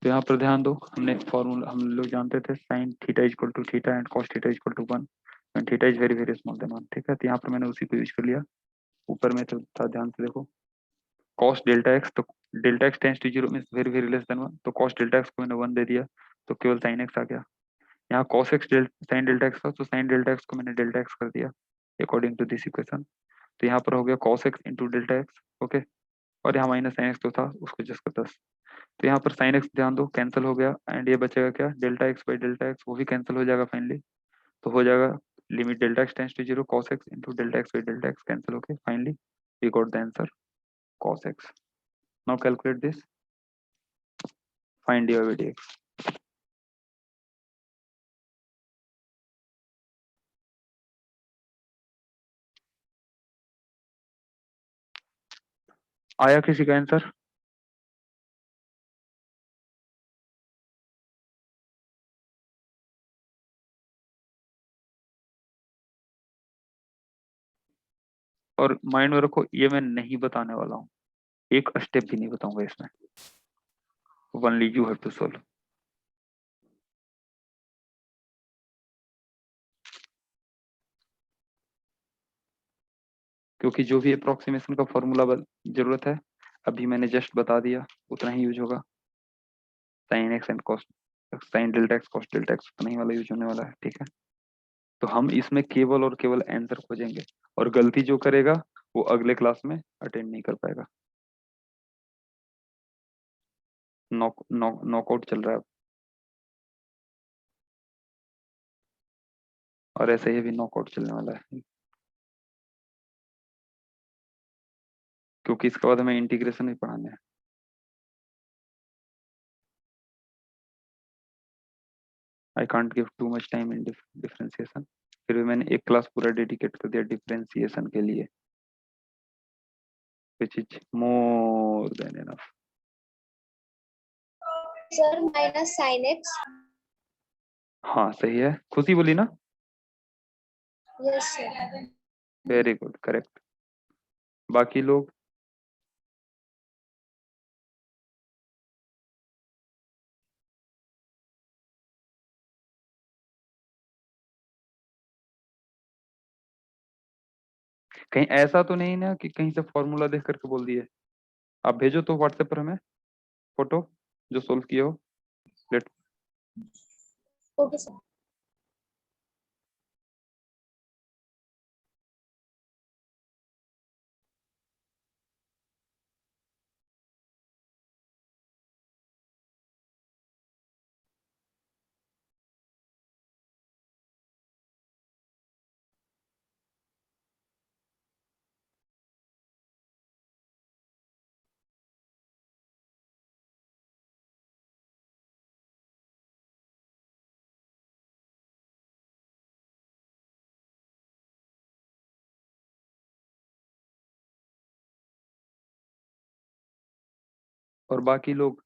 तो यहाँ पर ध्यान दो, हमने फॉर्मूला हम लोग जानते थे sine theta equal to theta and cos theta equal to 1 and theta is very very small then 1। ठीक है, तो यहाँ पर मैंने उसी को यूज कर लिया। ऊपर में तो था, ध्यान से देखो, कॉस डेल्टा एक्स, तो delta X tends to zero mean very very less than 1, तो कॉस डेल्टा एक्स को मैंने 1 दे दिया, तो केवल साइन एक्स आ गया। यहाँ cos x sine delta x था, तो साइन डेल्टा एक्स को मैंने डेल्टा एक्स कर दिया अकॉर्डिंग टू दिस इक्वेशन। तो यहाँ पर हो गया cos X into delta x. Okay, और यहाँ माइनस साइन एक्स तो था, उसको जस्ट कर 10। तो यहाँ पर साइन एक्स ध्यान दो कैंसिल हो गया, एंड ये बचेगा क्या, delta X by delta X, वो भी कैंसिल हो जाएगा फाइनली। तो हो जाएगा limit delta X tends to zero cos X into delta X by delta X, cancel होके finally we got the answer cos X. Now calculate this, find dy by dx। आया किसी का answer? और mind में रखो, ये मैं नहीं बताने वाला हूँ, एक स्टेप भी नहीं बताऊंगा इसमें, only you have to solve. क्योंकि जो भी अप्रोक्सीमेशन का फॉर्मूला जरूरत है, अभी मैंने जस्ट बता दिया, उतना ही यूज होगा। Sine x and cos, sine delta x cos delta x, उतना ही वाला यूज होने वाला है। ठीक है, तो हम इसमें केवल और केवल आंसर खोजेंगे, और गलती जो करेगा वो अगले क्लास में अटेंड नहीं कर पाएगा। नॉकआउट चल रहा है अब, और ऐसे ही भी नॉकआउट चलने वाला है, क्योंकि इसके बाद हमें इंटीग्रेशन भी पढ़ाना है। I can't give too much time in differentiation, फिर भी मैंने एक क्लास पूरा डेडिकेट कर दिया डिफरेंशिएशन के लिए, which is more than enough. Sir minus sine x. हाँ सही है, खुशी बोली ना, yes sir. Very good, correct. बाकी लोग? कहीं ऐसा तो नहीं ना कि कहीं से फॉर्मूला देख करके बोल दिए? आप भेजो तो व्हाट्सएप पर हमें फोटो जो सोल्व किए हो। Late, okay sir. और बाकी लोग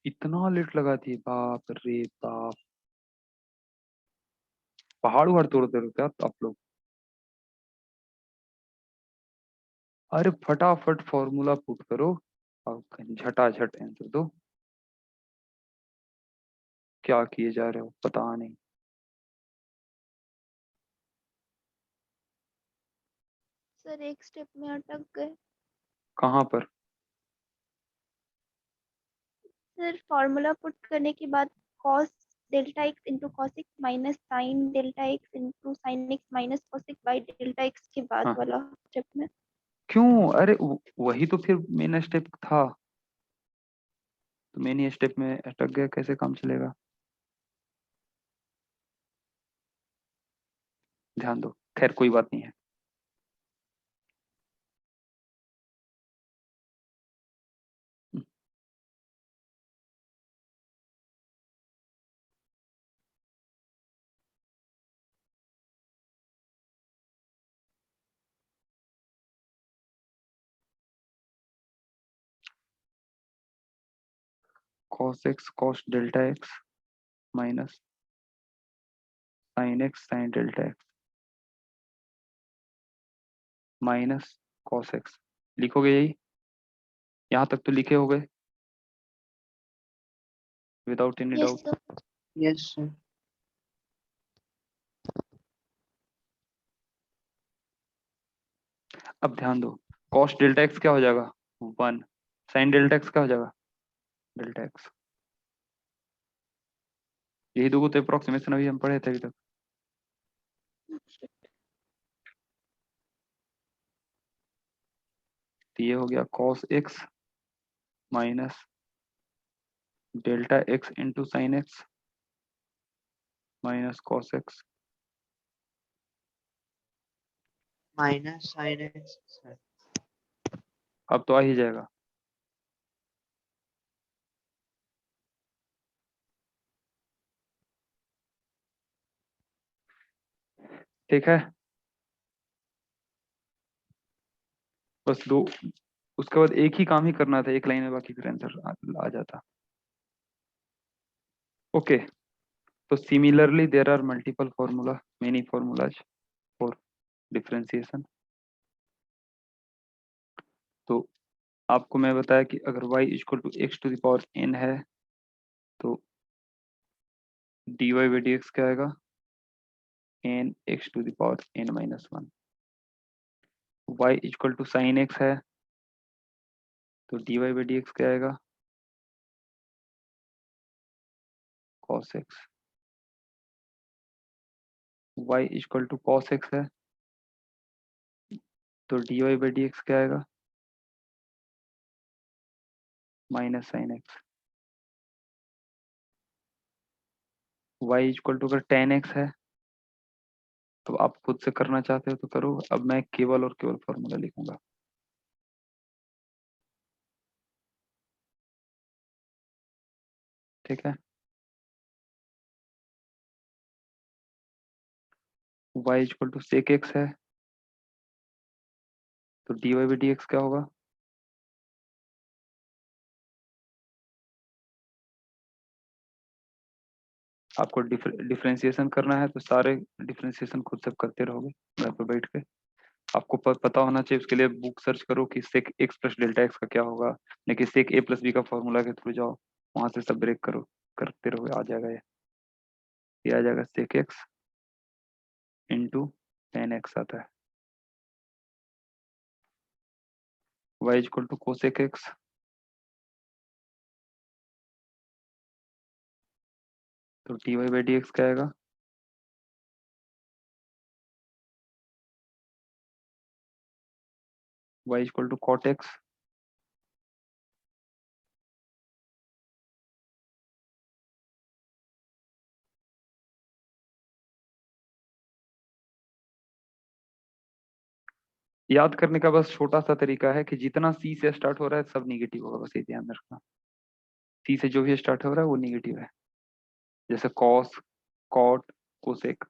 इतना लेट लगाती है, बाप रे बाप, पहाड़ उहाड़ तोड़ते रहो क्या आप लोग? अरे फटाफट फॉर्मूला पुट करो और झटाझट आंसर दो। क्या किए जा रहे हो पता नहीं। सर एक स्टेप में अटक गए। कहाँ पर? सर फॉर्मूला पुट करने के बाद cos delta x into cos x minus sine delta x into sine x minus cos x by delta x के बाद हाँ, वाला स्टेप में। क्यों? अरे वही तो फिर मेन स्टेप था, तो मेन स्टेप में अटक गया, कैसे काम चलेगा? ध्यान दो, खैर कोई बात नहीं है। Cos x cos delta x minus sine x sine delta x minus cos x, लिखोगे यही? यहाँ तक तो लिखे हो गए without any Yes, doubt? sir. Yes, sir. अब ध्यान दो, कॉस डेल्टा एक्स क्या हो जाएगा 1, साइन डेल्टा एक्स क्या हो जाएगा डेल्टा एक्स। यही दो तो अप्रोक्सीमेशन अभी हम पढ़े थे अभी तक। तो ये हो गया cos x minus delta x into sine x minus cos x. Minus sin x, sir. अब तो आ ही जाएगा। ठीक है, बस दो, उसके बाद एक ही काम ही करना था, एक लाइन में, बाकी फिर आंसर आ जाता। ओके, तो similarly there are multiple formula, many formulas for differentiation. तो आपको मैं बताया कि अगर y equal to X to the power n है तो dy बाई डी एक्स क्या आएगा n x to the power n minus 1। y equal to sine x है तो dy बाई डी एक्स क्या आएगा cos x। y equal to cos x है तो dy बाई डी एक्स क्या आएगा minus sine x। y equal to अगर tan x है तो आप खुद से करना चाहते हो तो करो, अब मैं केवल और केवल फॉर्मूला लिखूंगा। ठीक है, y equal to sec x है तो dy बाई डी एक्स क्या होगा आपको डिफरेंशिएशन करना है तो सारे डिफरेंशिएशन खुद से करते रहोगे घर पर बैठ के। आपको पता होना चाहिए, उसके लिए बुक सर्च करो कि sec X plus delta X का क्या होगा, नहीं कि सेक ए प्लस बी का फॉर्मूला के थ्रू जाओ, वहां से सब ब्रेक करो, करते रहोगे, आ जाएगा ये आ जाएगा sec X into tan X आता है। Y equal to cosec X तो D Y by D X क्या आएगा Y equal to cot X. याद करने का बस छोटा सा तरीका है कि जितना सी से स्टार्ट हो रहा है सब निगेटिव होगा, बस ये ध्यान रखना। सी से जो भी स्टार्ट हो रहा है वो निगेटिव है, जैसे कॉस कॉट कोसेक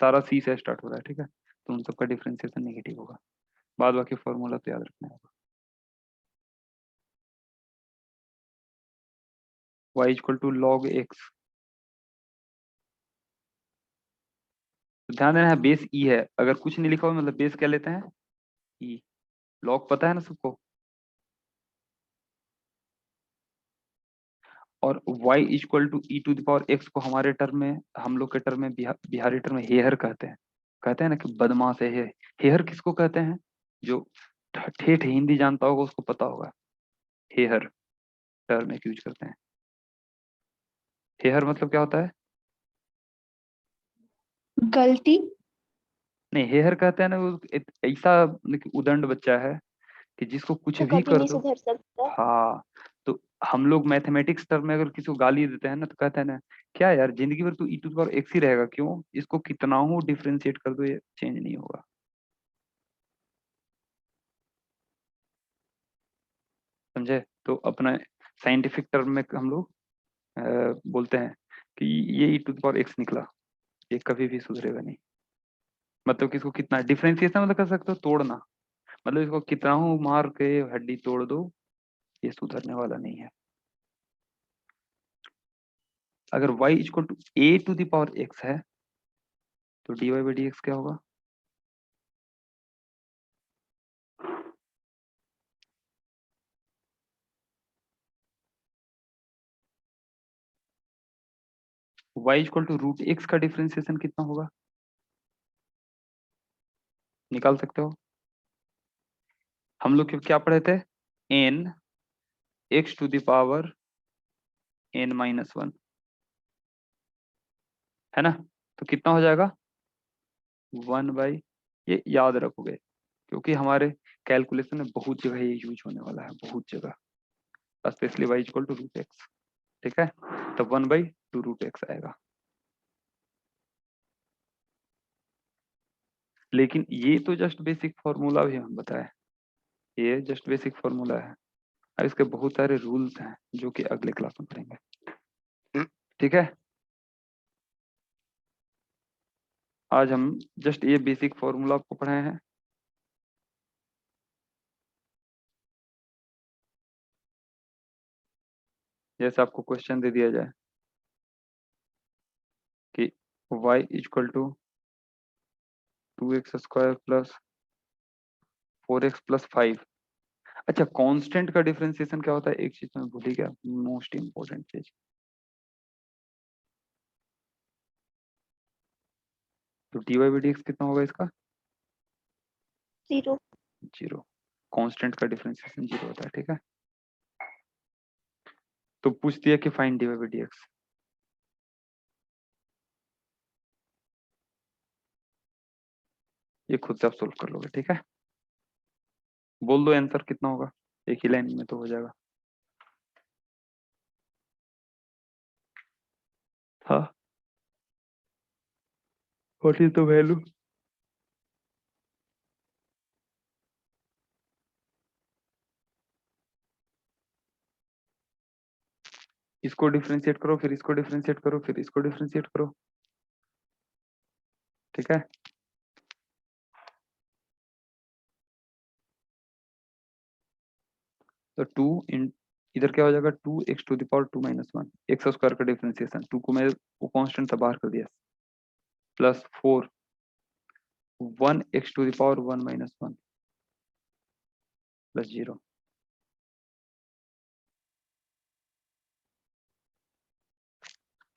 सारा सी से स्टार्ट हो रहा है। ठीक है, तो उन सबका डिफरेंशिएशन नेगेटिव होगा। बाद बाकी फॉर्मूला तो याद रखना होगा। y equal to log X, तो ध्यान देना है बेस ई है, अगर कुछ नहीं लिखा हो मतलब बेस क्या लेते हैं ई। लॉग पता है ना सबको। और y equal to E to the power X को हमारे टर्म में, हम लोग के टर्म में, बिहारी टर्म में हेहर कहते हैं। कहते हैं ना कि बदमाश है हेहर किसको कहते हैं, जो ठेठ हिंदी जानता होगा उसको पता होगा, हेहर टर्म एक यूज करते हैं। हेहर मतलब क्या होता है, गलती। नहीं हेहर कहते हैं ना वो ऐसा मतलब उदंड बच्चा है कि जिसको कुछ तो भी कभी कर नहीं दो। सुधर सकता। हाँ, तो हम लोग मैथमेटिक्स टर्म में अगर किसी को गाली देते हैं ना तो कहते हैं ना क्या यार जिंदगी भर तू ई टू पावर एक्स ही रहेगा, क्यों, इसको कितना हो डिफरेंशिएट कर दो ये चेंज नहीं होगा। समझे, तो अपना साइंटिफिक टर्म में हम लोग बोलते हैं कि ये ई टू पावर एक्स निकला, ये कभी भी सुधरेगा नहीं। मतलब कि इसको कितना डिफरेंशिएशन मतलब कर सकते हो तोड़ना, मतलब इसको कितना हो मार के हड्डी तोड़ दो ये सुधरने वाला नहीं है। अगर y equal to A to the power X है तो D Y by D X क्या होगा y equal to root X का डिफरेंशिएशन कितना होगा, निकाल सकते हो। हम लोग क्या पढ़े थे, n x to the power n minus 1, है ना। तो कितना हो जाएगा 1 बाई, ये याद रखोगे क्योंकि हमारे कैलकुलेशन में बहुत जगह ये यूज होने वाला है, बहुत जगह, specially y equal to root X. ठीक है, तो 1/2 रूट एक्स आएगा। लेकिन ये तो जस्ट बेसिक फॉर्मूला भी हम बताए, ये जस्ट बेसिक फॉर्मूला है, और इसके बहुत सारे रूल्स हैं जो कि अगले क्लास में पढ़ेंगे। ठीक है, आज हम जस्ट ये बेसिक फॉर्मूला आपको पढ़ाए हैं। जैसे आपको क्वेश्चन दे दिया जाए कि y equal to 2x² plus 4x plus 5। अच्छा, कांस्टेंट का डिफरेंशिएशन क्या होता है, एक चीज मैं भूल ही गया, मोस्ट इंपॉर्टेंट चीज। तो dy/dx कितना होगा इसका, 0। 0। कांस्टेंट का डिफरेंशिएशन 0 होता है। ठीक है, तो पूछ दिया कि फाइंड dy/dx, ये खुद से आप सोल्व कर लोगे। ठीक है, बोल दो आंसर कितना होगा, एक ही लाइन में तो हो जाएगा। हाँ, व्हाट इज द वैल्यू, इसको डिफरेंशिएट करो, फिर इसको डिफरेंशिएट करो, फिर इसको डिफरेंशिएट करो। ठीक है, तो 2 इन, इधर क्या हो जाएगा 2x to the power 2 minus 1, X square का डिफरेंशिएशन 2 को मैं वो कांस्टेंट से बाहर कर दिया, plus 4 1x to the power 1 minus 1 plus 0।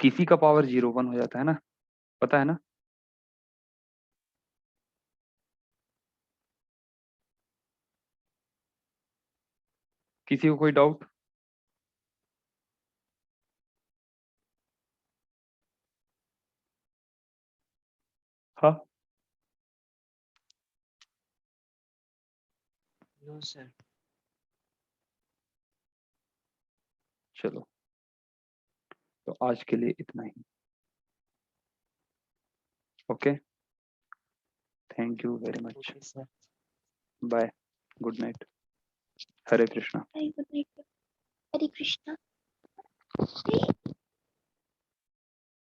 किसी का पावर 0 1 हो जाता है ना, पता है ना। किसी को कोई डाउट, हाँ नो सर। चलो, तो आज के लिए इतना ही। Okay, thank you very much, okay sir. Bye, good night, Hare Krishna. Hare Krishna.